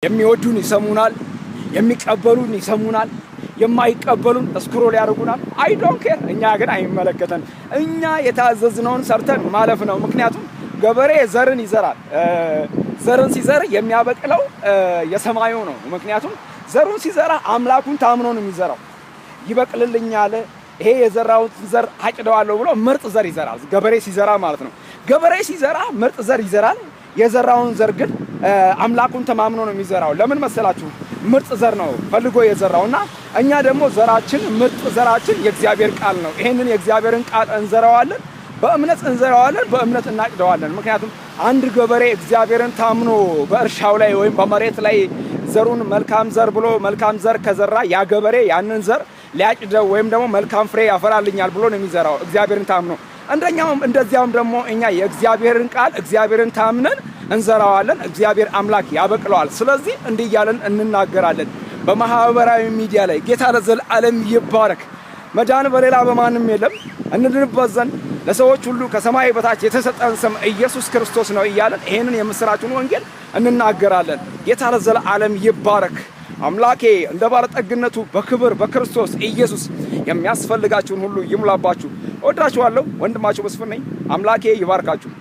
የሚወዱን ይሰሙናል፣ የሚቀበሉን ይሰሙናል፣ የማይቀበሉን ስክሮል ያደርጉናል። አይ ዶንት ኬር። እኛ ግን አይመለከተን። እኛ የታዘዝነውን ሰርተን ማለፍ ነው። ምክንያቱም ገበሬ ዘርን ይዘራል። ዘርን ሲዘር የሚያበቅለው የሰማዩ ነው። ምክንያቱም ዘሩን ሲዘራ አምላኩን ታምኖ ነው የሚዘራው። ይበቅልልኛል፣ ይሄ የዘራውን ዘር አጭደዋለሁ ብሎ ምርጥ ዘር ይዘራል። ገበሬ ሲዘራ ማለት ነው። ገበሬ ሲዘራ ምርጥ ዘር ይዘራል። የዘራውን ዘር ግን አምላኩን ተማምኖ ነው የሚዘራው። ለምን መሰላችሁ? ምርጥ ዘር ነው ፈልጎ የዘራውና እኛ ደግሞ ዘራችን ምርጥ ዘራችን የእግዚአብሔር ቃል ነው። ይሄንን የእግዚአብሔርን ቃል እንዘራዋለን፣ በእምነት እንዘራዋለን፣ በእምነት እናጭደዋለን። ምክንያቱም አንድ ገበሬ እግዚአብሔርን ታምኖ በእርሻው ላይ ወይም በመሬት ላይ ዘሩን መልካም ዘር ብሎ መልካም ዘር ከዘራ ያ ገበሬ ያንን ዘር ሊያጭደው ወይም ደግሞ መልካም ፍሬ ያፈራልኛል ብሎ ነው የሚዘራው እግዚአብሔርን ታምኖ። እንደዚያም ደግሞ እኛ የእግዚአብሔርን ቃል እግዚአብሔርን ታምነን እንዘራዋለን፣ እግዚአብሔር አምላክ ያበቅለዋል። ስለዚህ እንዲህ እያለን እንናገራለን በማህበራዊ ሚዲያ ላይ። ጌታ ለዘላለም ይባረክ። መዳን በሌላ በማንም የለም። እንድንበት ዘንድ ለሰዎች ሁሉ ከሰማይ በታች የተሰጠን ስም ኢየሱስ ክርስቶስ ነው እያለን ይሄንን የምስራቹን ወንጌል እንናገራለን። ጌታ ለዘላለም ይባረክ። አምላኬ እንደ ባለጠግነቱ በክብር በክርስቶስ ኢየሱስ የሚያስፈልጋችሁን ሁሉ ይሙላባችሁ። እወዳችኋለሁ። ወንድማችሁ መስፍን ነኝ። አምላኬ ይባርካችሁ።